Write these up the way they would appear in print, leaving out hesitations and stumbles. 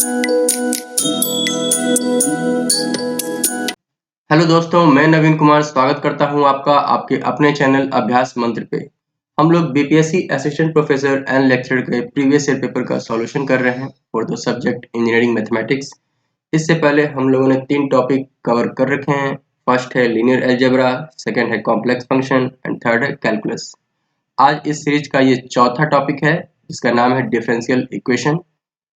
Hello दोस्तों, मैं नवीन कुमार स्वागत करता हूं आपका आपके अपने चैनल अभ्यास मंत्र पे। हम लोग BPSC assistant professor and lecturer के प्रीवियस ईयर पेपर का सॉल्यूशन कर रहे हैं for the subject engineering mathematics. इससे पहले हम लोगों ने 3 टॉपिक कवर कर रखे हैं। फर्स्ट है लीनियर अलजेब्रा, सेकंड है कॉम्प्लेक्स फंक्शन एंड थर्ड है कैलकुलस। आज इस सीरीज का ये चौथा टॉपिक है जिसका नाम है डिफरेंशियल इक्वेशन।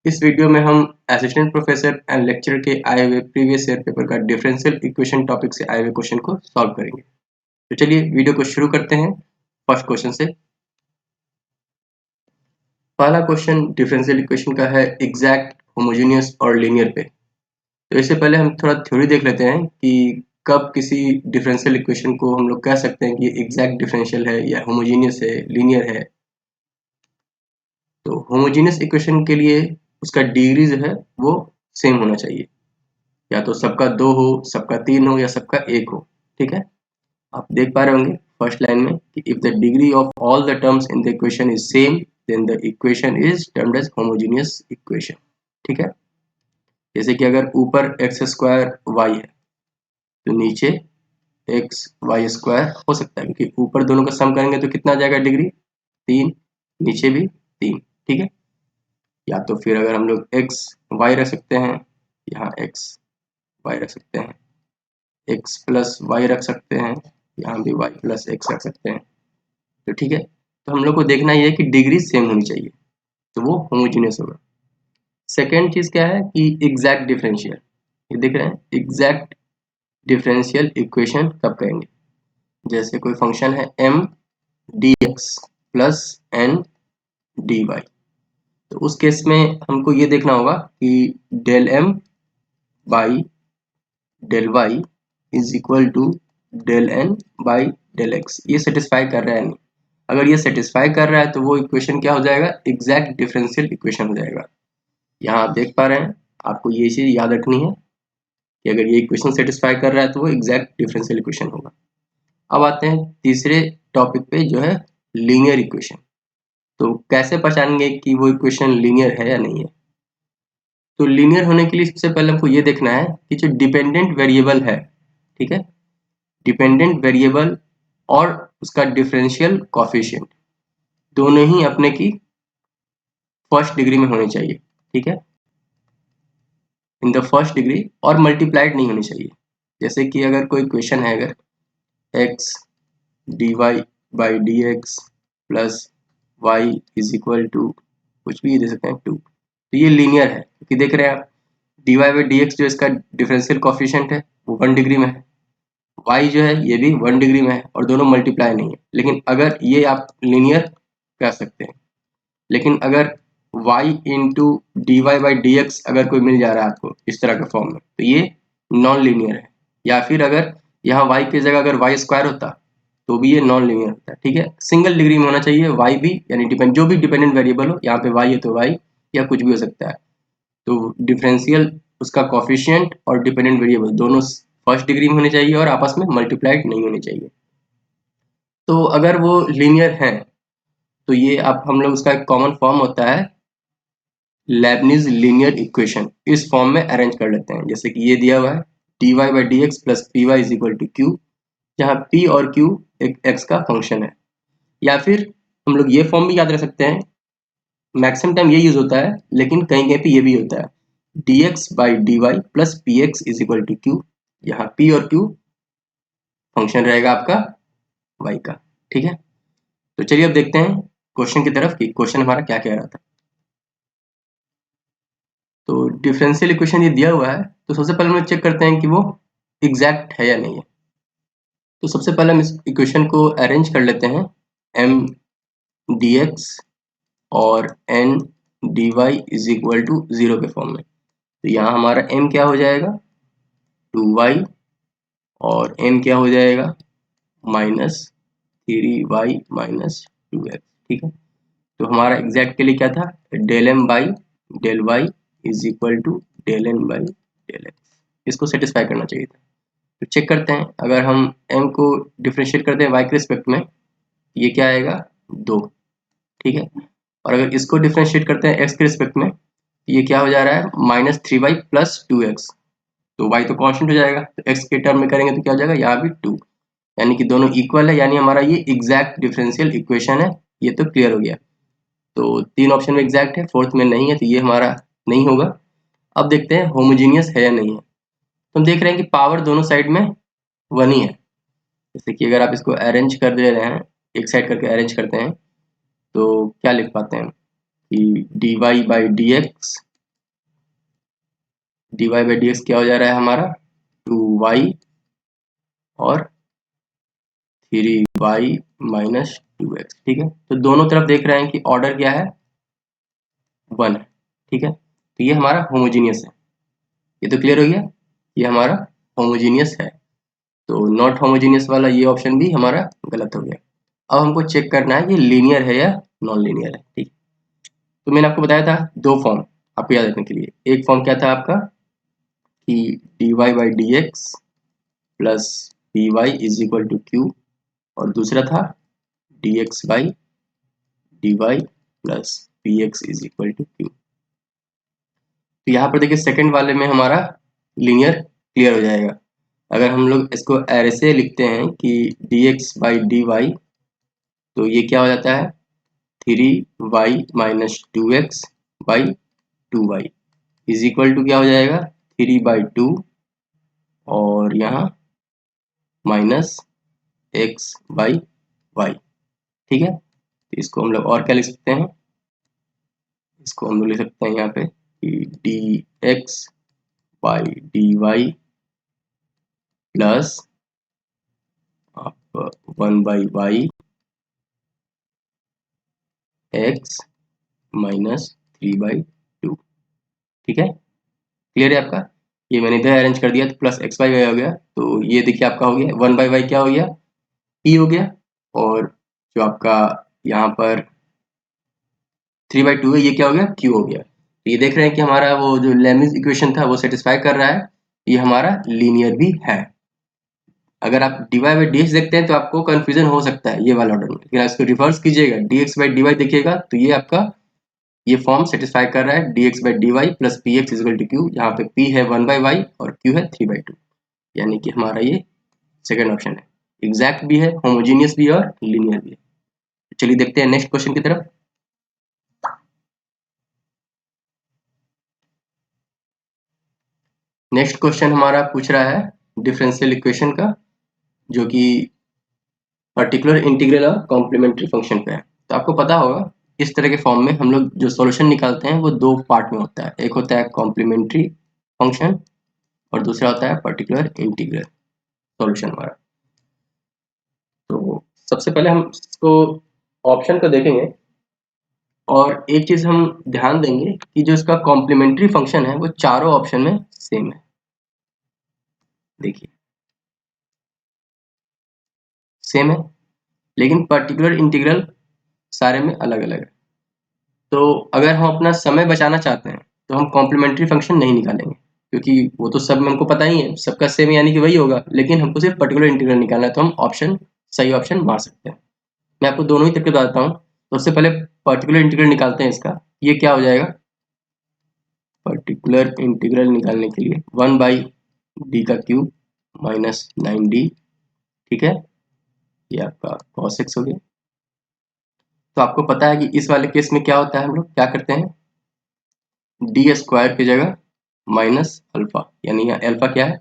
इस वीडियो में हम असिस्टेंट प्रोफेसर एंड लेक्चरर के आए हुए प्रीवियस ईयर पेपर का डिफरेंशियल इक्वेशन टॉपिक से आए हुए क्वेश्चन को सॉल्व करेंगे। तो चलिए वीडियो को शुरू करते हैं फर्स्ट क्वेश्चन से। पहला क्वेश्चन डिफरेंशियल इक्वेशन का है एग्जैक्ट, होमोजेनियस और लीनियर पे। तो इससे पहले हम थोड़ा थ्योरी देख लेते हैं कि कब किसी डिफरेंशियल इक्वेशन को हम लोग कह सकते हैं कि एग्जैक्ट डिफरेंशियल है या होमोजेनियस है, लीनियर है। तो होमोजेनियस इक्वेशन के लिए उसका डिग्री जो है वो सेम होना चाहिए, या तो सबका 2 हो, सबका 3 हो या सबका 1 हो। ठीक है, आप देख पा रहे होंगे फर्स्ट लाइन में कि if the degree of all the terms in the equation is same then the equation is termed as homogeneous equation. ठीक है, जैसे कि अगर ऊपर एक्स स्क्वायर वाई है तो नीचे एक्स वाई स्क्वायर हो सकता है, क्योंकि ऊपर दोनों का सम करेंगे तो कितना आ जाएगा डिग्री 3, नीचे भी 3। ठीक है, या तो फिर अगर हम लोग एक्स वाई रख सकते हैं, यहाँ एक्स वाई रख सकते हैं, एक्स प्लस वाई रख सकते हैं, यहाँ भी वाई प्लस एक्स रख सकते हैं। तो ठीक है, तो हम लोग को देखना ये है कि डिग्री सेम होनी चाहिए, तो वो होमोजीनियस होगा। सेकेंड चीज क्या है कि एग्जैक्ट डिफरेंशियल। ये देख रहे हैं, एग्जैक्ट डिफरेंशियल इक्वेशन कब कहेंगे, जैसे कोई फंक्शन है m dx plus n dy। तो उस केस में हमको ये देखना होगा कि del m by del y is equal to del n by del x। ये सेटिस्फाई कर रहा है नहीं। अगर ये सेटिस्फाई कर रहा है तो वो इक्वेशन क्या हो जाएगा, एग्जैक्ट डिफरेंशियल इक्वेशन हो जाएगा। यहाँ आप देख पा रहे हैं, आपको ये चीज याद रखनी है कि अगर ये इक्वेशन सेटिस्फाई कर रहा है तो वो एग्जैक्ट डिफरेंशियल इक्वेशन होगा। अब आते हैं तीसरे टॉपिक पे जो है लीनियर इक्वेशन। तो कैसे पहचानेंगे कि वो इक्वेशन लीनियर है या नहीं है। तो लीनियर होने के लिए सबसे पहले हमको ये देखना है कि जो डिपेंडेंट वेरिएबल है, ठीक है, डिपेंडेंट वेरिएबल और उसका डिफरेंशियल कोएफिशिएंट दोनों ही अपने की फर्स्ट डिग्री में होने चाहिए। ठीक है, इन द फर्स्ट डिग्री और मल्टीप्लाइड नहीं होनी चाहिए। जैसे कि अगर कोई इक्वेशन है, अगर x dy by D X plus Y is equal to कुछ भी दे सकते हैं 2, तो ये लीनियर है क्योंकि देख रहे हैं आप dy बाई डी एक्स जो इसका डिफरेंशियल कोएफिशिएंट है वो 1 डिग्री में है, y जो है ये भी 1 डिग्री में है और दोनों मल्टीप्लाई नहीं है। लेकिन अगर ये आप लीनियर कह सकते हैं। लेकिन अगर y into D Y by D X अगर कोई मिल जा रहा है आपको इस तरह के फॉर्म में तो ये नॉन लीनियर है। या फिर अगर यहाँ y की जगह अगर वाई स्क्वायर होता तो भी ये नॉन लीनियर होता है। ठीक है, सिंगल डिग्री में होना चाहिए y भी, यानी डिपेंड जो भी डिपेंडेंट वेरिएबल हो, यहाँ पे y है तो y या कुछ भी हो सकता है। तो डिफरेंशियल उसका कोएफिशिएंट और डिपेंडेंट वेरिएबल दोनों फर्स्ट डिग्री में होने चाहिए और आपस में मल्टीप्लाइड नहीं होने चाहिए। तो अगर वो लीनियर है तो ये आप हम लोग उसका एक कॉमन फॉर्म होता है लेबनिज लीनियर इक्वेशन, इस फॉर्म में अरेंज कर लेते हैं। जैसे कि ये दिया हुआ है dy by D X plus P Y is equal to Q, जहाँ p और q एक x का फंक्शन है। या फिर हम लोग ये फॉर्म भी याद रख सकते हैं, मैक्सिमम टाइम ये यूज होता है लेकिन कहीं कहीं पे ये भी होता है dx by D Y plus P X is equal to Q, यहाँ p और q फंक्शन रहेगा आपका y का। ठीक है, तो चलिए अब देखते हैं क्वेश्चन की तरफ कि क्वेश्चन हमारा क्या कह रहा था। तो डिफरेंशियल इक्वेशन ये दिया हुआ है, तो सबसे पहले हम लोग चेक करते हैं कि वो एग्जैक्ट है या नहीं है। तो सबसे पहले हम इस इक्वेशन को अरेंज कर लेते हैं m dx और n dy is equal to 0 के फॉर्म में। तो यहाँ हमारा m क्या हो जाएगा 2y और n क्या हो जाएगा माइनस 3y माइनस 2x। ठीक है, तो हमारा एग्जैक्ट के लिए क्या था del m by del y is equal to del n by del x, इसको सेटिस्फाई करना चाहिए था। तो चेक करते हैं, अगर हम m को डिफरेंशिएट करते हैं y के रिस्पेक्ट में ये क्या आएगा 2। ठीक है, और अगर इसको डिफरेंशिएट करते हैं x के रिस्पेक्ट में ये क्या हो जा रहा है, -3y प्लस 2x, तो y तो कांस्टेंट हो जाएगा, तो x के टर्म में करेंगे तो क्या हो जाएगा, यहाँ भी 2, यानी कि दोनों इक्वल है, यानी हमारा ये एग्जैक्ट डिफरेंशियल इक्वेशन है। ये तो क्लियर हो गया। तो 3 ऑप्शन में एग्जैक्ट है, 4th में नहीं है, तो ये हमारा नहीं होगा। अब देखते हैं होमोजीनियस है या नहीं है। तो हम देख रहे हैं कि पावर दोनों साइड में 1 ही है। जैसे कि अगर आप इसको अरेंज कर दे रहे हैं, एक साइड करके अरेंज करते हैं, तो क्या लिख पाते हैं कि dy बाई डी एक्स क्या हो जा रहा है हमारा, 2y और 3y माइनस 2x। ठीक है, तो दोनों तरफ देख रहे हैं कि ऑर्डर क्या है, 1 है। ठीक है, तो ये हमारा होमोजीनियस है। ये तो क्लियर हो गया, ये हमारा होमोजीनियस है। तो नॉट होमोजीनियस वाला ये ऑप्शन भी हमारा गलत हो गया। अब हमको चेक करना है ये लीनियर है या नॉन लीनियर है। ठीक, तो मैंने आपको बताया था 2 फॉर्म आपको याद रखने के लिए। एक फॉर्म क्या था आपका कि dy by D X plus P Y is equal to Q, और दूसरा था dx by D Y plus P X is equal to Q. तो यहाँ पर देखिए सेकंड वाले में हमारा लीनियर क्लियर हो जाएगा। अगर हम लोग इसको ऐसे लिखते हैं कि dx बाई डी वाई, तो ये क्या हो जाता है 3y minus 2x by 2y is equal to क्या हो जाएगा 3/2 और यहाँ माइनस x बाई वाई। ठीक है, तो इसको हम लोग और क्या लिख सकते हैं, इसको हम लोग लिख सकते हैं यहाँ पे कि dx by D Y plus 1/y x minus 3/2। ठीक है, क्लियर है आपका। ये मैंने इधर अरेंज कर दिया तो प्लस एक्स बाई वाई हो गया, तो ये देखिए आपका हो गया 1/y क्या हो गया p हो गया, और जो आपका यहाँ पर 3/2 है ये क्या हो गया q हो गया। तो ये देख रहे हैं कि हमारा वो जो लेमिस इक्वेशन था वो सेटिस्फाई कर रहा है, ये हमारा लीनियर भी है। अगर आप dy बाई डी एक्स देखते हैं तो आपको कंफ्यूजन हो सकता है ये वाला ऑर्डर में, लेकिन इसको रिवर्स कीजिएगा dx बाई dy देखिएगा तो ये आपका ये फॉर्म सेटिस्फाई कर रहा है dx by D Y plus P X is equal to Q, जहाँ पे p है 1/y और q है 3/2, यानी कि हमारा ये सेकंड ऑप्शन है, एग्जैक्ट भी है, होमोजीनियस भी है और लीनियर भी है। चलिए देखते हैं नेक्स्ट क्वेश्चन की तरफ। नेक्स्ट क्वेश्चन हमारा पूछ रहा है डिफरेंशियल इक्वेशन का, जो कि पर्टिकुलर इंटीग्रल और कॉम्प्लीमेंट्री फंक्शन पे है। तो आपको पता होगा इस तरह के फॉर्म में हम लोग जो सॉल्यूशन निकालते हैं वो 2 पार्ट में होता है, एक होता है कॉम्प्लीमेंट्री फंक्शन और दूसरा होता है पर्टिकुलर इंटीग्रल सॉल्यूशन हमारा। तो सबसे पहले हम इसको ऑप्शन को देखेंगे, और एक चीज हम ध्यान देंगे कि जो इसका कॉम्प्लीमेंट्री फंक्शन है वो चारों ऑप्शन में सेम है। देखिए सेम है, लेकिन पर्टिकुलर इंटीग्रल सारे में अलग अलग है। तो अगर हम अपना समय बचाना चाहते हैं तो हम कॉम्प्लीमेंट्री फंक्शन नहीं निकालेंगे, क्योंकि वो तो सब में हमको पता ही है, सबका सेम यानी कि वही होगा, लेकिन हमको सिर्फ पर्टिकुलर इंटीग्रल निकालना है, तो हम ऑप्शन सही ऑप्शन मार सकते हैं। मैं आपको दोनों ही तरीके बताता हूँ। तो सबसे पहले पर्टिकुलर इंटीग्रल निकालते हैं इसका, ये क्या हो जाएगा, पर्टिकुलर इंटीग्रल निकालने के लिए 1/d का क्यूब माइनस 9d। ठीक है, ये आपका cos x हो गया। तो आपको पता है कि इस वाले केस में क्या होता है, हम लोग क्या करते हैं डी स्क्वायर की जगह माइनस अल्फा, यानी यहाँ अल्फा क्या है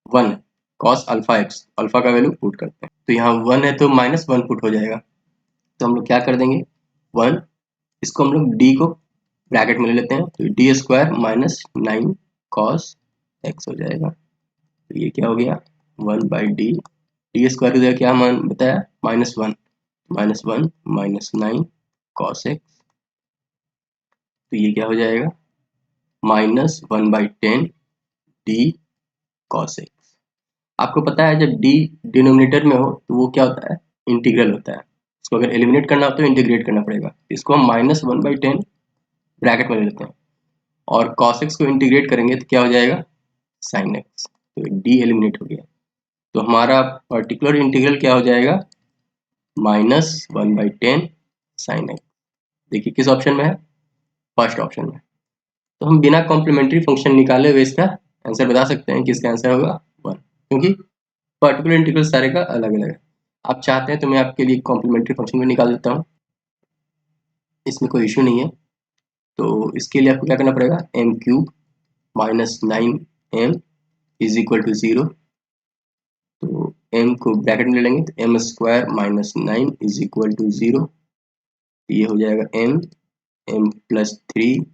1 है, cos अल्फा एक्स, अल्फा का वैल्यू पुट करते हैं, तो यहाँ 1 है तो -1 पुट हो जाएगा। तो हम लोग क्या कर देंगे 1, इसको हम लोग d को ब्रैकेट में ले लेते हैं, तो D square minus 9 cos x हो जाएगा। तो ये क्या हो गया 1/d, डी स्क्वायर की जगह क्या मान बताया -1, -1 माइनस 9 cos x, तो ये क्या हो जाएगा -1/10 d cos x। आपको पता है जब d डिनोमिनेटर में हो तो वो क्या होता है इंटीग्रल होता है, इसको अगर एलिमिनेट करना हो तो इंटीग्रेट करना पड़ेगा, इसको हम -1/10 ब्रैकेट में ले लेते हैं, और cos x को इंटीग्रेट करेंगे तो क्या हो जाएगा sin x, तो d एलिमिनेट हो गया। तो हमारा पर्टिकुलर इंटीग्रल क्या हो जाएगा -1/10 sin x। देखिए किस ऑप्शन में है, फर्स्ट ऑप्शन में। तो हम बिना कॉम्प्लीमेंट्री फंक्शन निकाले हुए इसका आंसर बता सकते हैं कि इसका आंसर होगा 1, क्योंकि पर्टिकुलर इंटीग्रल सारे का अलग अलग है। आप चाहते हैं तो मैं आपके लिए कॉम्प्लीमेंट्री फंक्शन भी निकाल देता हूँ, इसमें कोई इश्यू नहीं है। तो इसके लिए आपको क्या करना पड़ेगा, M cube minus 9m is equal to 0। तो m को ब्रैकेट में ले लेंगे तो m square minus 9 is equal to 0। ये हो जाएगा m plus 3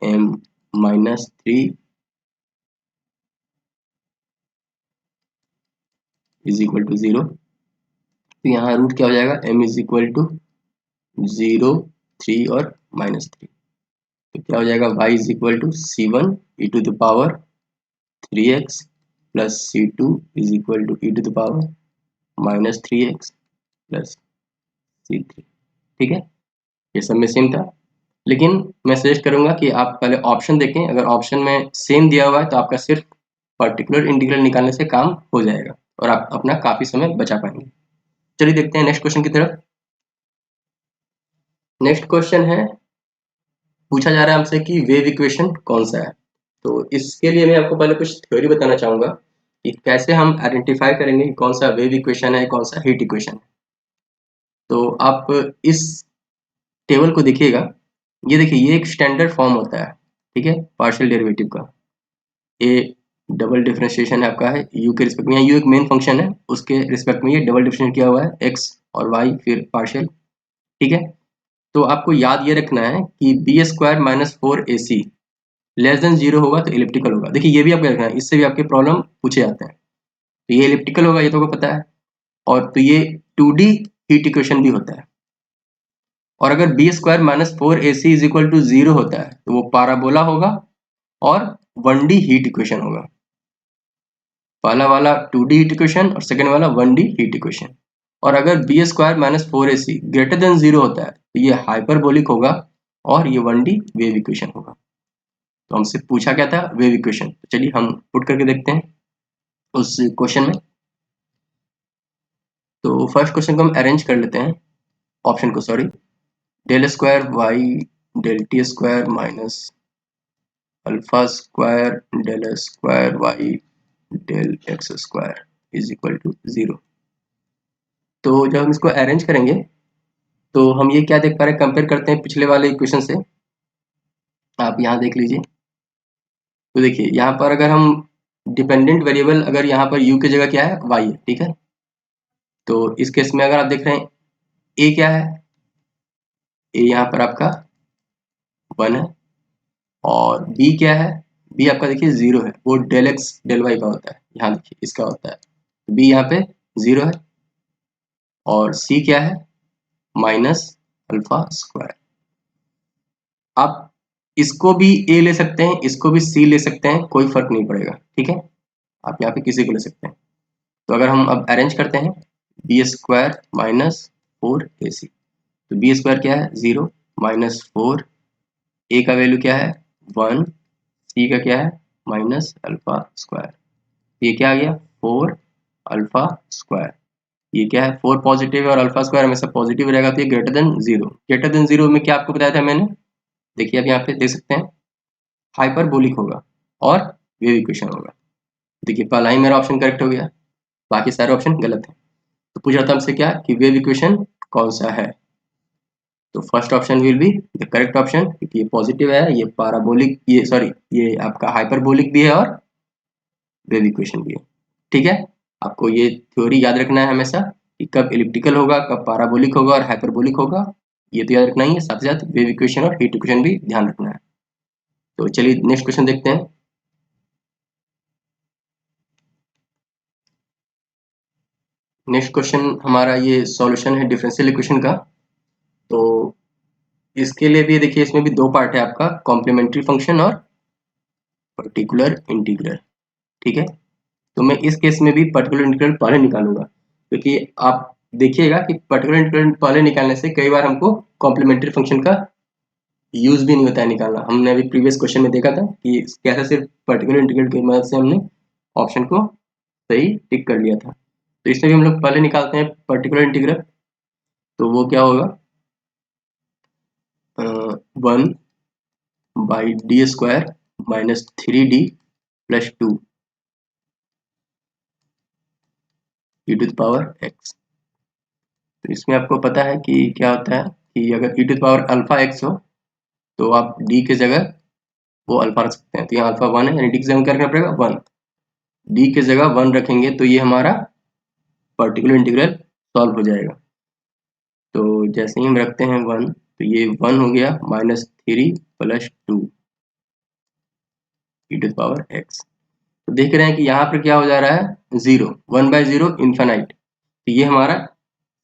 m minus 3 is equal to 0। तो यहाँ रूट क्या हो जाएगा, m इज इक्वल टू 0, 3 और माइनस 3। तो क्या हो जाएगा, y is equal to c1 e to the power 3x plus c2 is equal to e to the power minus 3x plus c3। ठीक है, ये सब में सेम था, लेकिन मैं सजेस्ट करूंगा कि आप पहले ऑप्शन देखें। अगर ऑप्शन में सेम दिया हुआ है तो आपका सिर्फ पर्टिकुलर इंटीग्रल निकालने से काम हो जाएगा और आप अपना काफी समय बचा पाएंगे। चलिए देखते हैं नेक्स्ट क्वेश्चन की तरफ। नेक्स्ट क्वेश्चन है, पूछा जा रहा है हमसे कि वेव इक्वेशन कौन सा है। तो इसके लिए मैं आपको पहले कुछ थ्योरी बताना चाहूंगा कि कैसे हम आइडेंटिफाई करेंगे कि कौन सा वेव इक्वेशन है, कौन सा हीट इक्वेशन है। तो आप इस टेबल को देखिएगा, ये देखिए, ये एक स्टैंडर्ड फॉर्म होता है, ठीक है, पार्शियल डेरिवेटिव का। ए डबल डिफरेंशिएशन आपका है यू के रिस्पेक्ट में, यू एक मेन फंक्शन है, उसके रिस्पेक्ट में ये डबल डिफरेंशिएशन किया हुआ है, एक्स और वाई फिर पार्शियल। ठीक है, तो आपको याद ये रखना है कि B square minus 4ac less than 0 होगा तो इलिप्टिकल होगा। देखिए ये भी आपको रखना है, इससे भी आपके प्रॉब्लम पूछे जाते हैं। तो ये इलिप्टिकल होगा, ये तो आपको पता है। और तो ये 2D हीट इक्वेशन भी होता है। और अगर B square minus 4ac is equal to 0 होता है तो वो पाराबोला होगा और 1D हीट इक्वेशन होगा। पहला वाला 2D हीट इक्वेशन और सेकेंड वाला 1D हीट इक्वेशन। और अगर B square minus 4ac greater than 0 होता है तो ये हाइपरबोलिक होगा और ये 1D वेव इक्वेशन होगा। तो हमसे पूछा क्या था, वेव इक्वेशन। तो चलिए हम पुट करके देखते हैं उस क्वेश्चन में। तो फर्स्ट क्वेश्चन को हम अरेंज कर लेते हैं, ऑप्शन को, sorry. Del square y del t square minus alpha square del square y del x square is equal to 0। तो जब हम इसको अरेंज करेंगे तो हम ये क्या देख पा रहे हैं, कंपेयर करते हैं पिछले वाले इक्वेशन से। आप यहाँ देख लीजिए, तो देखिए यहाँ पर अगर हम डिपेंडेंट वेरिएबल, अगर यहाँ पर u की जगह क्या है, y है, ठीक है। तो इस केस में अगर आप देख रहे हैं a क्या है, a यहाँ पर आपका 1 है, और b क्या है, b आपका देखिए 0 है, वो डेल एक्स डेल वाई का होता है, यहाँ देखिए इसका होता है, b यहाँ पे 0 है। और c क्या है, माइनस अल्फा स्क्वायर। आप इसको भी a ले सकते हैं, इसको भी c ले सकते हैं, कोई फर्क नहीं पड़ेगा, ठीक है। आप यहाँ पे किसी को ले सकते हैं। तो अगर हम अब अरेंज करते हैं, बी स्क्वायर माइनस 4ac, तो बी स्क्वायर क्या है, 0 माइनस 4, ए का वैल्यू क्या है 1, सी का क्या है माइनस अल्फा स्क्वायर। ये क्या आ गया 4 अल्फा स्क्वायर। ये क्या है 4 पॉजिटिव है और अल्फा स्क्वायर हमेशा पॉजिटिव रहेगा, तो ये ग्रेटर देन 0। ग्रेटर देन 0 में क्या आपको बताया था मैंने, देखिए आप यहाँ पे देख सकते हैं, हाइपरबोलिक होगा और वेव इक्वेशन होगा। देखिए पहला ही मेरा ऑप्शन करेक्ट हो गया, बाकी सारे ऑप्शन गलत है। तो पूछ रहा था हमसे क्या कि वेव इक्वेशन कौन सा है। तो first option will be the correct option, क्योंकि ये पॉजिटिव है, ये पैराबोलिक, ये सॉरी, ये आपका हाइपरबोलिक भी है और वेव इक्वेशन भी है, ठीक है। आपको ये थ्योरी याद रखना है हमेशा कि कब एलिप्टिकल होगा, कब पैराबोलिक होगा और हाइपरबोलिक होगा, ये तो याद रखना ही है। साथ ही साथ वेव इक्वेशन और हीट इक्वेशन भी ध्यान रखना है। तो चलिए नेक्स्ट क्वेश्चन देखते हैं। नेक्स्ट क्वेश्चन हमारा ये सॉल्यूशन है डिफरेंशियल इक्वेशन का। तो इसके लिए भी देखिए, इसमें भी दो पार्ट है आपका, कॉम्प्लीमेंट्री फंक्शन और पर्टिकुलर इंटीग्रल, ठीक है। तो मैं इस केस में भी पर्टिकुलर इंटीग्रल पहले निकालूंगा, क्योंकि आप देखिएगा कि पर्टिकुलर इंटीग्रल पहले निकालने से कई बार हमको कॉम्प्लीमेंट्री फंक्शन का यूज भी नहीं होता है निकालना। हमने अभी प्रीवियस क्वेश्चन में देखा था कि कैसे सिर्फ पर्टिकुलर इंटीग्रल की मदद से हमने ऑप्शन को सही टिक कर लिया था। तो इसमें भी हम लोग पहले निकालते हैं पर्टिकुलर इंटीग्रल। तो वो क्या होगा, 1 by d square minus 3d plus 2 e to the power x. तो इसमें आपको पता है कि क्या होता है कि अगर e to the power alpha x हो तो आप डी के जगह वो अल्फा रख सकते हैं। तो यहाँ अल्फा 1 है, यानी डी की जगह क्या रखना पड़ेगा 1। डी की जगह 1 रखेंगे तो ये हमारा पर्टिकुलर इंटीग्रल सॉल्व हो जाएगा। तो जैसे ही हम रखते हैं 1 तो ये 1 हो गया minus 3 plus 2 e to the power x. तो देख रहे हैं कि यहाँ पर क्या हो जा रहा है 0, 1/0 इन्फिनाइट। तो ये हमारा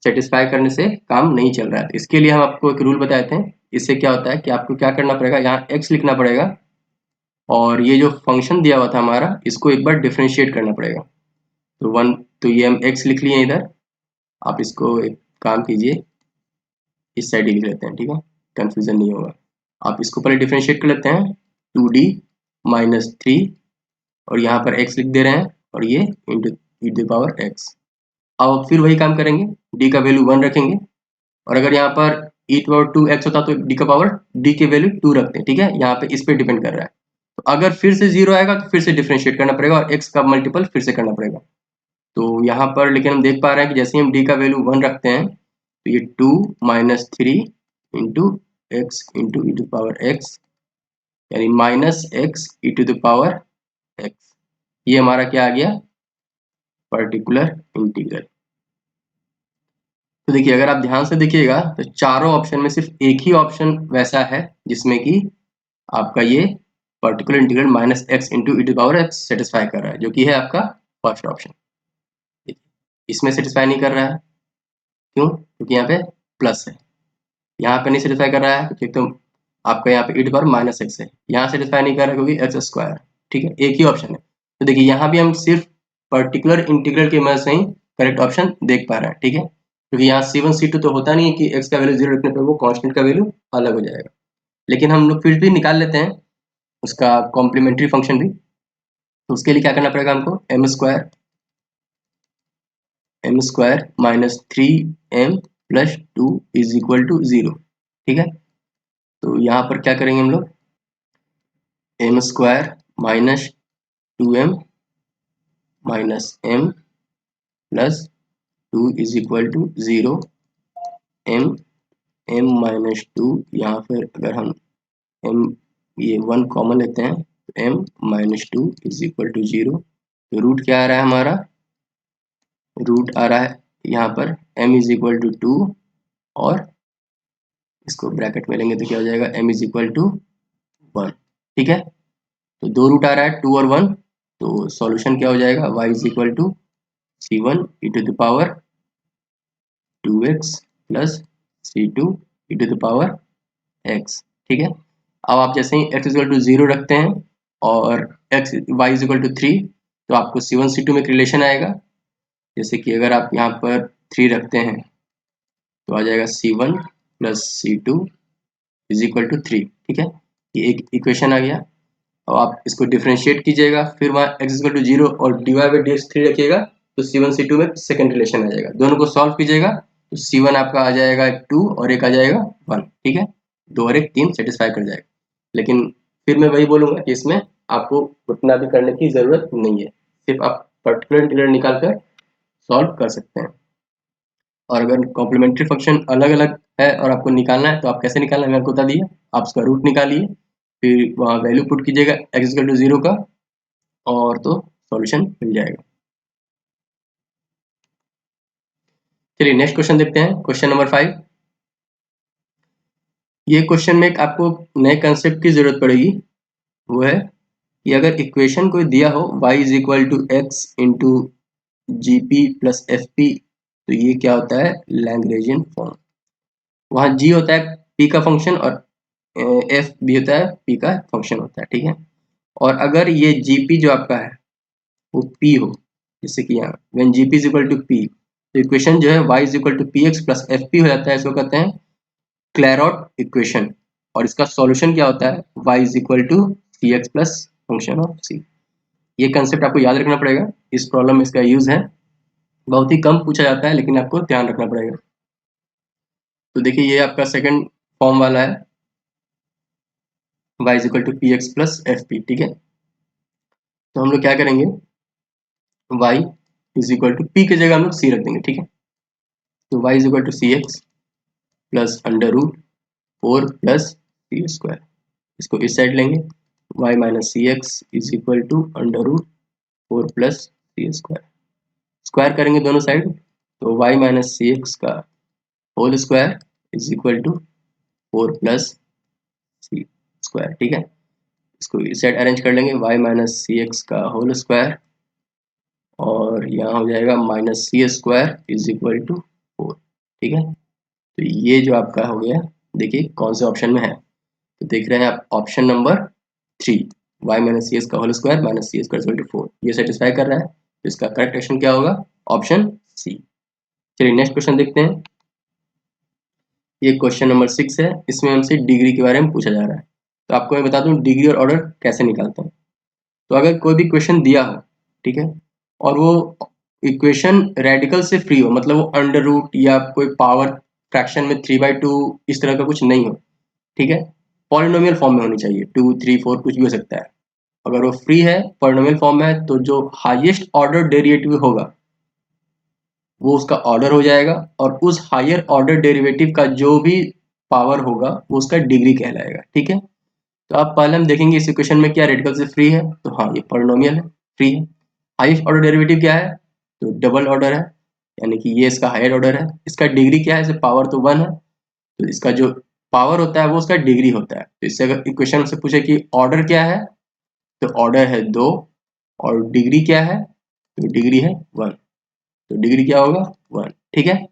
सेटिस्फाई करने से काम नहीं चल रहा है। इसके लिए हम आपको एक रूल बताए थे। इससे क्या होता है कि आपको क्या करना पड़ेगा, यहाँ x लिखना पड़ेगा और ये जो फंक्शन दिया हुआ था हमारा इसको एक बार डिफ्रेंशिएट करना पड़ेगा। तो 1 तो ये हम x लिख लिए इधर। आप इसको एक काम कीजिए, इस साइड ही लिख लेते हैं, ठीक है, कंफ्यूजन नहीं होगा। आप इसको पहले डिफ्रेंशिएट कर लेते हैं 2d माइनस 3 और यहाँ पर x लिख दे रहे हैं और ये into e to power x। अब फिर वही काम करेंगे, d का वैल्यू 1 रखेंगे और अगर यहाँ पर ई टू पावर 2x होता तो d का पावर d के वैल्यू 2 रखते हैं, ठीक है। यहाँ पे इस पे डिपेंड कर रहा है। तो अगर फिर से 0 आएगा तो फिर से डिफ्रेंशिएट करना पड़ेगा और x का मल्टीपल फिर से करना पड़ेगा। तो यहाँ पर लेकिन हम देख पा रहे हैं कि जैसे ही हम d का वैल्यू 1 रखते हैं तो ये 2 minus 3 into x into e to power x यानी minus x e to the power x, ये हमारा क्या आ गया पर्टिकुलर इंटीग्रल। तो देखिए अगर आप ध्यान से देखिएगा तो चारों ऑप्शन में सिर्फ एक ही ऑप्शन वैसा है जिसमें कि आपका ये particular integral minus x into e to power x satisfy कर रहा है, जो कि है आपका फर्स्ट ऑप्शन। इसमें सेटिस्फाई नहीं कर रहा है, क्यों? क्योंकि यहाँ पे प्लस है। यहाँ पे नहीं सेटिस्फाई कर रहा है क्योंकि तो आपका यहाँ पे ई टू पावर माइनस एक्स है। यहाँ सेटिस्फाई नहीं कर रहा है क्योंकि एक्स स्क्वायर, ठीक है, एक ही ऑप्शन है। तो देखिए यहाँ भी हम सिर्फ पर्टिकुलर इंटीग्रल की मदद से ही करेक्ट ऑप्शन देख पा रहे हैं, ठीक है, क्योंकि यहाँ C1 C2 तो होता नहीं है कि एक्स का वैल्यू 0 रखने पर वो कांस्टेंट का वैल्यू अलग हो जाएगा। लेकिन हम लोग फिर भी निकाल लेते हैं उसका कॉम्प्लीमेंट्री फंक्शन भी। तो उसके लिए क्या करना पड़ेगा हमको, m square minus 3m plus 2 is equal to 0, ठीक है। तो यहाँ पर क्या करेंगे हम लोग, m square minus 2m minus m plus 2 is equal to 0। m minus 2, यहाँ पर अगर हम m ये 1 कॉमन लेते हैं तो m minus 2 is equal to 0। तो रूट क्या आ रहा है हमारा, रूट आ रहा है यहाँ पर m इज इक्वल टू 2 और इसको ब्रैकेट में लेंगे तो क्या हो जाएगा m इज इक्वल टू 1, ठीक है। तो दो रूट आ रहा है 2 और 1, तो सॉल्यूशन क्या हो जाएगा y is equal to c1 e to the power 2x plus c2 e to the power x, ठीक है। अब आप जैसे ही x इक्वल टू 0 रखते हैं और y इज इक्वल टू 3 तो आपको c1 c2 में एक रिलेशन आएगा। जैसे कि अगर आप यहाँ पर 3 रखते हैं तो आ जाएगा c1 plus c2 is equal to 3, ठीक है। ये एक इक्वेशन आ गया। अब आप इसको डिफरेंशिएट कीजिएगा, फिर वहाँ x इक्वल टू 0 और dy बाई डी 3 रखिएगा तो c1 c2 में सेकंड रिलेशन आ जाएगा। दोनों को सॉल्व कीजिएगा तो c1 आपका आ जाएगा 2 और एक आ जाएगा 1, ठीक है। 2 और 1 3 सेटिस्फाई कर जाएगा। लेकिन फिर मैं वही बोलूँगा कि इसमें आपको उतना भी करने की ज़रूरत नहीं है, सिर्फ आप पर्टिकुलर इंटीग्रल निकाल कर सॉल्व कर सकते हैं। और अगर कॉम्प्लीमेंट्री फंक्शन अलग अलग है और आपको निकालना है तो आप कैसे निकालना है मैं आपको बता दिया। आप उसका रूट निकालिए, फिर वहाँ वैल्यू पुट कीजिएगा x इक्वल टू 0 का और तो सॉल्यूशन मिल जाएगा। चलिए नेक्स्ट क्वेश्चन देखते हैं, क्वेश्चन नंबर 5। ये क्वेश्चन में एक आपको नए कंसेप्ट की जरूरत पड़ेगी, वो है कि अगर इक्वेशन कोई दिया हो y is equal to x into g p plus f p, तो ये क्या होता है लैग्रेंजियन फॉर्म। वहाँ g होता है p का फंक्शन और f भी होता है p का फंक्शन होता है, ठीक है। और अगर ये gp जो आपका है वो p हो, जैसे कि यहाँ when gp is equal to p, तो इक्वेशन जो है y is equal to px plus fp हो जाता है। इसको कहते हैं क्लैरॉट इक्वेशन। और इसका सॉल्यूशन क्या होता है y is equal to cx plus function of c। ये कंसेप्ट आपको याद रखना पड़ेगा, इस प्रॉब्लम में इसका यूज है, बहुत ही कम पूछा जाता है लेकिन आपको ध्यान रखना पड़ेगा। तो देखिए ये आपका सेकंड फॉर्म वाला है, y is equal to p x plus f p, ठीक है। तो हम लोग क्या करेंगे, y is equal to p की जगह हम लोग सी रख देंगे, ठीक है। तो y is equal to c x plus under root 4 plus c square, इसको इस साइड लेंगे, y minus c x is equal to under root 4 plus c square, square करेंगे दोनों साइड, तो y माइनस सी एक्स का whole square is equal to 4 plus c square, ठीक है। इसको इस साइड अरेंज कर लेंगे, y माइनस सी एक्स का होल स्क्वायर और यहाँ हो जाएगा minus c square is equal to 4, ठीक है। तो ये जो आपका हो गया, देखिए कौन से ऑप्शन में है, तो देख रहे हैं आप option number 3, y minus c x का whole square minus c square equal to 4, ये सेटिस्फाई कर रहा है। तो इसका करेक्ट ऑप्शन क्या होगा, ऑप्शन सी। चलिए नेक्स्ट क्वेश्चन देखते हैं। ये क्वेश्चन नंबर 6 है, इसमें हमसे डिग्री के बारे में पूछा जा रहा है। तो आपको मैं बता दूं डिग्री और ऑर्डर कैसे निकालते हैं। तो अगर कोई भी क्वेश्चन दिया हो, ठीक है, और वो इक्वेशन रेडिकल से फ्री हो, मतलब वो अंडर रूट या कोई पावर फ्रैक्शन में 3/2 इस तरह का कुछ नहीं हो, ठीक है, पॉलिनोमियल फॉर्म में होनी चाहिए, 2 3 4 कुछ भी हो सकता है। अगर वो फ्री है, पॉलिनोमियल फॉर्म में है, तो जो हाईएस्ट ऑर्डर डेरिवेटिव होगा वो उसका ऑर्डर हो जाएगा, और उस हायर ऑर्डर डेरिवेटिव का जो भी पावर होगा वो उसका डिग्री कहलाएगा, ठीक है। तो आप पहले हम देखेंगे इस इक्वेशन में क्या रेडिकल से फ्री है, तो हाँ ये पॉलिनोमियल है, फ्री है। हाईएस्ट ऑर्डर डेरिवेटिव क्या है, तो डबल ऑर्डर है, यानी कि ये इसका हायर ऑर्डर है। इसका डिग्री क्या है, इसे पावर तो 1 है, तो इसका जो पावर होता है वो उसका डिग्री होता है। तो इससे अगर इक्वेशन से पूछे कि ऑर्डर क्या है, तो ऑर्डर है 2, और डिग्री क्या है, तो डिग्री है 1, तो डिग्री क्या होगा 1, ठीक है।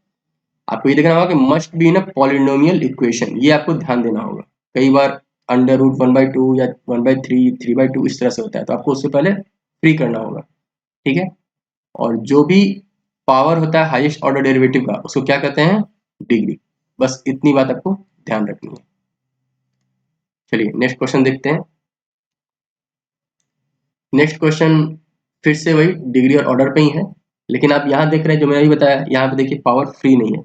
आपको ये देखना होगा कि must be in a polynomial equation, ये आपको ध्यान देना होगा। कई बार अंडर रूट 1/2 या 1/3 3/2 इस तरह से होता है, तो आपको उससे पहले फ्री करना होगा, ठीक है। और जो भी पावर होता है हाईएस्ट ऑर्डर डेरिवेटिव का, उसको क्या कहते हैं, डिग्री। बस इतनी बात आपको ध्यान रखनी है। चलिए नेक्स्ट क्वेश्चन देखते हैं। नेक्स्ट क्वेश्चन फिर से वही डिग्री और ऑर्डर पे ही है, लेकिन आप यहाँ देख रहे हैं जो मैंने अभी बताया, यहाँ पे देखिए पावर फ्री नहीं है,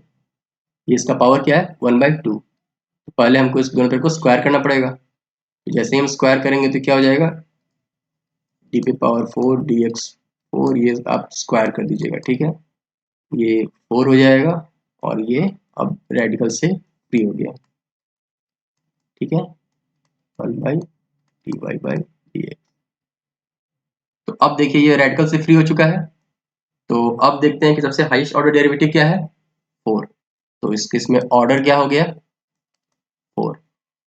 ये इसका पावर क्या है 1/2। तो पहले हमको इस दोनों तरफ को स्क्वायर करना पड़ेगा, तो जैसे ही हम स्क्वायर करेंगे तो क्या हो जाएगा, डी पे पावर 4 डी एक्स 4, ये आप स्क्वायर कर दीजिएगा, ठीक है। ये 4 हो जाएगा, और ये अब रेडिकल से फ्री हो गया, ठीक है, 1/dy/dx। तो अब देखिए ये रेडिकल से फ्री हो चुका है। तो अब देखते हैं कि सबसे हाईएस्ट ऑर्डर डेरिवेटिव क्या है, 4। तो इस केस में ऑर्डर क्या हो गया 4,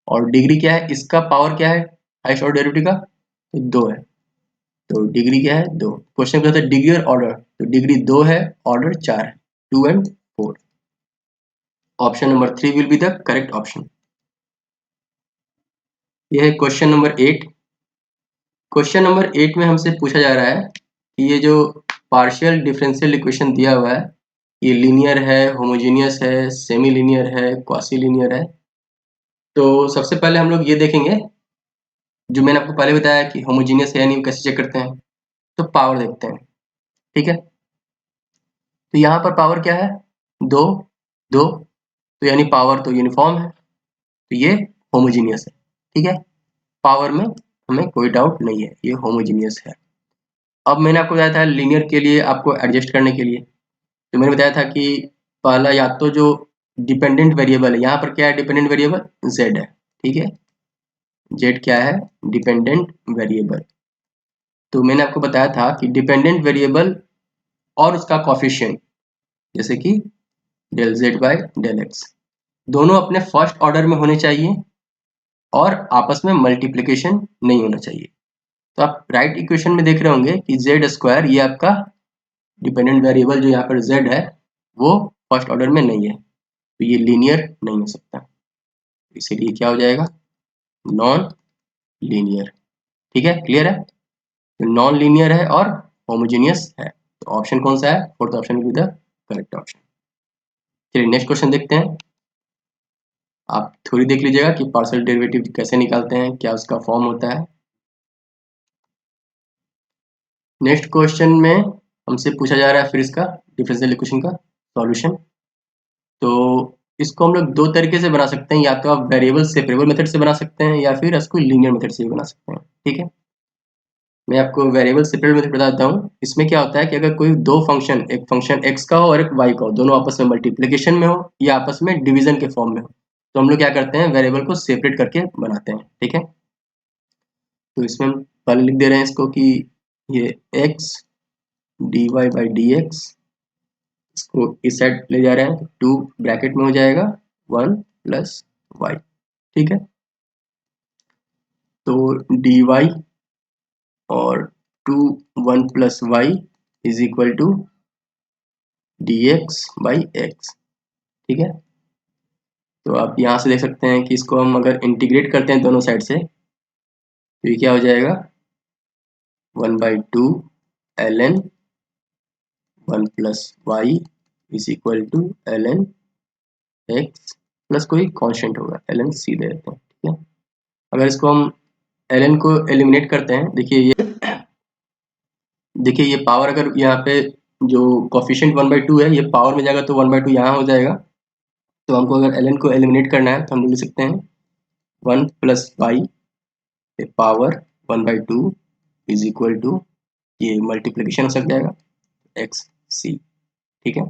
और डिग्री क्या है, इसका पावर क्या है हाईएस्ट ऑर्डर डेरिवेटिव का, तो 2 है। तो डिग्री क्या है 2, क्वेश्चन क्या होता है डिग्री और ऑर्डर, तो डिग्री 2 है, ऑर्डर 4 है, 2 and 4। Option number 3 will be the correct option. यह है क्वेश्चन नंबर 8। क्वेश्चन नंबर 8 में हमसे पूछा जा रहा है कि ये जो पार्शियल डिफरेंशियल इक्वेशन दिया हुआ है, ये लीनियर है, होमोजेनियस है, सेमी लीनियर है, क्वासी लीनियर है। तो सबसे पहले हम लोग ये देखेंगे, जो मैंने आपको पहले बताया कि होमोजेनियस है या नहीं कैसे चेक करते हैं, तो पावर देखते हैं, ठीक है। तो यहाँ पर पावर क्या है 2 2, तो यानी पावर तो यूनिफॉर्म है, तो ये होमोजेनियस है, ठीक है। पावर में हमें कोई डाउट नहीं है, ये होमोजेनियस है। अब मैंने आपको बताया था लीनियर के लिए आपको एडजस्ट करने के लिए, तो मैंने बताया था कि पहला या तो जो डिपेंडेंट वेरिएबल है, यहाँ पर क्या है डिपेंडेंट वेरिएबल z है, ठीक है, z क्या है डिपेंडेंट वेरिएबल। तो मैंने आपको बताया था कि डिपेंडेंट वेरिएबल और उसका कॉफिशिएंट, जैसे कि del z by del x, दोनों अपने फर्स्ट ऑर्डर में होने चाहिए और आपस में मल्टीप्लिकेशन नहीं होना चाहिए। तो आप राइट इक्वेशन में देख रहे होंगे कि जेड स्क्वायर, ये आपका डिपेंडेंट वेरिएबल जो यहाँ पर z है वो फर्स्ट ऑर्डर में नहीं है, तो ये लीनियर नहीं हो सकता, इसीलिए क्या हो जाएगा नॉन लीनियर, ठीक है, क्लियर है। तो नॉन लीनियर है और होमोजेनियस है, तो ऑप्शन कौन सा है, fourth option will be the correct option. चलिए नेक्स्ट क्वेश्चन देखते हैं। आप थोड़ी देख लीजिएगा कि पार्शियल डेरिवेटिव कैसे निकालते हैं, क्या उसका फॉर्म होता है। नेक्स्ट क्वेश्चन में हमसे पूछा जा रहा है फिर इसका डिफरेंशियल इक्वेशन का सॉल्यूशन। तो इसको हम लोग दो तरीके से बना सकते हैं, या तो आप वेरिएबल सेपरेबल मेथड से बना सकते हैं या फिर इसको लीनियर मेथड से भी बना सकते हैं। ठीक है, मैं आपको वेरिएबल सेपरेबल मेथड बताता हूँ। इसमें क्या होता है कि अगर कोई दो फंक्शन, एक फंक्शन x का हो और एक y का हो, दोनों आपस में मल्टीप्लिकेशन में हो या आपस में डिवीजन के फॉर्म में हो, तो हम लोग क्या करते हैं, वेरिएबल को सेपरेट करके बनाते हैं। ठीक है, तो इसमें हम पहले लिख दे रहे हैं इसको कि ये x dy by D x, इसको इस साइड ले जा रहे हैं, 2 ब्रैकेट में हो जाएगा 1 प्लस y। ठीक है, तो dy और 2 1 plus y is equal to dx by x। ठीक है, तो आप यहाँ से देख सकते हैं कि इसको हम अगर इंटीग्रेट करते हैं दोनों साइड से, तो ये क्या हो जाएगा, 1/2 ln 1 plus Y is equal to ln x plus कोई कांस्टेंट होगा, ln c दे देते हैं। ठीक है, अगर इसको हम ln को एलिमिनेट करते हैं, देखिए ये पावर अगर यहाँ पे जो कोफिशिएंट 1/2 है, ये पावर में जाएगा तो 1/2 यहाँ हो जाएगा। तो हमको अगर ln को एलिमिनेट करना है तो हम लिख सकते हैं 1 plus y power 1/2 is equal to, ये मल्टीप्लिकेशन हो सक जाएगा, एक्स सी। ठीक है,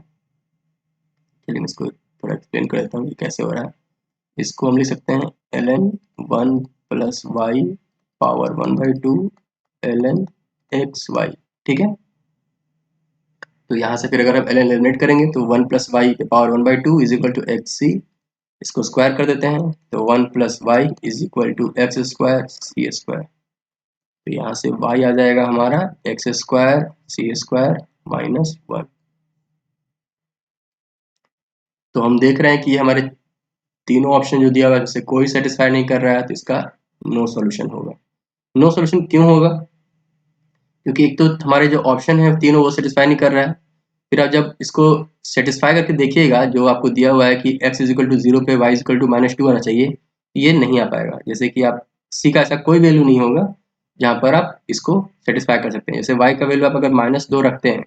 चलिए मैं इसको थोड़ा एक्सप्लेन कर देता हूँ कि कैसे हो रहा है। इसको हम लिख सकते हैं ln 1 plus y power 1/2 ln x y. ठीक है, तो यहाँ से फिर अगर आप ln एलिमिनेट करेंगे तो 1 प्लस वाई के power 1/2 is equal to x c, इसको स्क्वायर कर देते हैं तो 1 plus Y is equal to x square c square. तो यहाँ से y आ जाएगा हमारा x square c square minus 1। तो हम देख रहे हैं कि हमारे तीनों ऑप्शन जो दिया हुआ है, जैसे कोई सेटिस्फाई नहीं कर रहा है, तो इसका नो सॉल्यूशन होगा। नो सॉल्यूशन क्यों होगा, क्योंकि एक तो हमारे जो ऑप्शन है तीनों वो सेटिस्फाई नहीं कर रहा है। फिर आप जब इसको सेटिस्फाई करके देखिएगा, जो आपको दिया हुआ है कि x इज इक्वल टू 0 पे y इज इक्वल टू -2 आना चाहिए, ये नहीं आ पाएगा। जैसे कि आप c का ऐसा कोई वैल्यू नहीं होगा जहाँ पर आप इसको सेटिस्फाई कर सकते हैं। जैसे y का वैल्यू आप अगर -2 रखते हैं,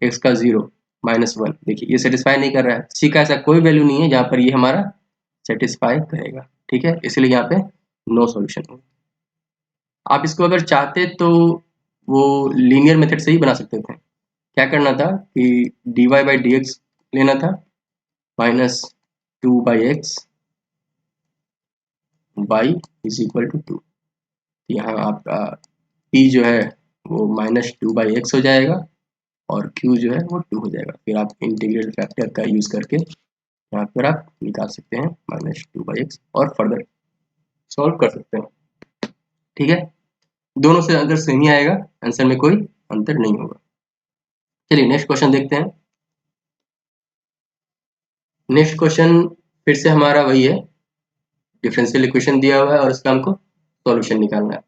x का 0 -1, देखिए ये सेटिस्फाई नहीं कर रहा है। c का ऐसा कोई वैल्यू नहीं है जहाँ पर ये हमारा सेटिस्फाई करेगा। ठीक है, इसलिए यहाँ पे नो सॉल्यूशन होगा। आप इसको अगर चाहते तो वो लीनियर मेथड से ही बना सकते थे। क्या करना था कि dy बाई डी एक्स लेना था -2/x y is equal to 2। यहाँ आपका p जो है वो -2/x हो जाएगा और q जो है वो 2 हो जाएगा। फिर आप इंटीग्रल फैक्टर का यूज करके यहाँ पर आप निकाल सकते हैं -2/x और फर्दर सॉल्व कर सकते हैं। ठीक है, दोनों से आंसर सेम ही आएगा, आंसर में कोई अंतर नहीं होगा। चलिए नेक्स्ट क्वेश्चन देखते हैं। नेक्स्ट क्वेश्चन फिर से हमारा वही है, डिफरेंशियल इक्वेशन दिया हुआ है और इसका हमको सॉल्यूशन निकालना है।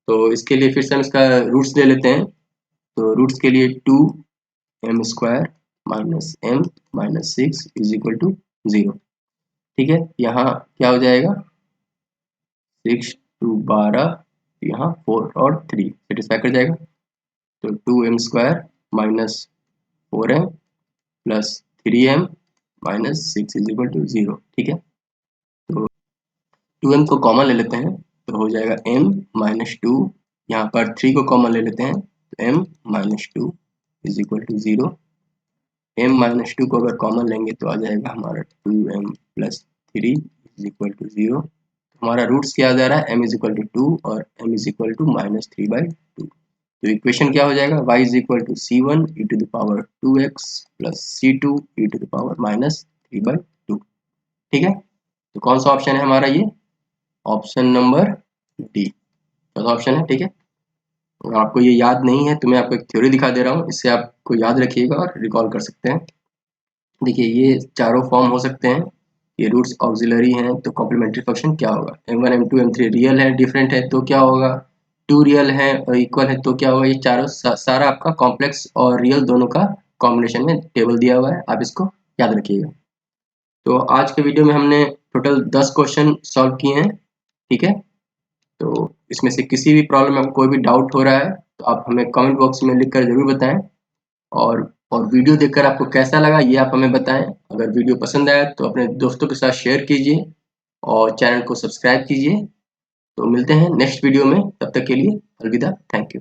तो इसके लिए फिर से हम इसका रूट्स ले लेते हैं। तो रूट्स के लिए 2m square minus m minus 6 is equal to 0। ठीक है, यहाँ क्या हो जाएगा, 6 2 12, यहाँ 4 और 3 सेटिस्फाई कर जाएगा। तो 2m square minus 4m plus 3m minus 6 is equal to 0। ठीक है, तो 2m को कॉमन ले लेते हैं तो हो जाएगा m माइनस 2, यहाँ पर 3 को कॉमन ले लेते हैं तो m minus 2 is equal to 0। m minus 2 को अगर कॉमन लेंगे तो आ जाएगा हमारा 2m plus 3 is equal to 0। हमारा रूट्स क्या आ जा रहा है, m इज इक्वल टू 2 और m इज इक्वल टू -3/2। तो इक्वेशन क्या हो जाएगा, y is equal to c1 e to the power 2x plus c2 e to the power -3/2। ठीक है, तो कौन सा ऑप्शन है हमारा, ये ऑप्शन नंबर डी चौथा ऑप्शन है। ठीक है, अगर आपको ये याद नहीं है तो मैं आपको एक थ्योरी दिखा दे रहा हूँ, इससे आपको याद रखिएगा और रिकॉल कर सकते हैं। देखिए ये चारों फॉर्म हो सकते हैं, ये रूट्स ऑक्सिलरी हैं, तो कॉम्प्लीमेंट्री फंक्शन क्या होगा, m1 m2 m3 रियल है डिफरेंट है तो क्या होगा, 2 रियल है और इक्वल है तो क्या होगा। ये चारों सारा आपका कॉम्प्लेक्स और रियल दोनों का कॉम्बिनेशन में टेबल दिया हुआ है, आप इसको याद रखिएगा। तो आज के वीडियो में हमने टोटल 10 क्वेश्चन सॉल्व किए हैं। ठीक है, तो इसमें से किसी भी प्रॉब्लम में आपको कोई भी डाउट हो रहा है तो आप हमें कमेंट बॉक्स में लिखकर जरूर बताएं। और और वीडियो देखकर आपको कैसा लगा ये आप हमें बताएं। अगर वीडियो पसंद आया तो अपने दोस्तों के साथ शेयर कीजिए और चैनल को सब्सक्राइब कीजिए। तो मिलते हैं नेक्स्ट वीडियो में, तब तक के लिए अलविदा, थैंक यू।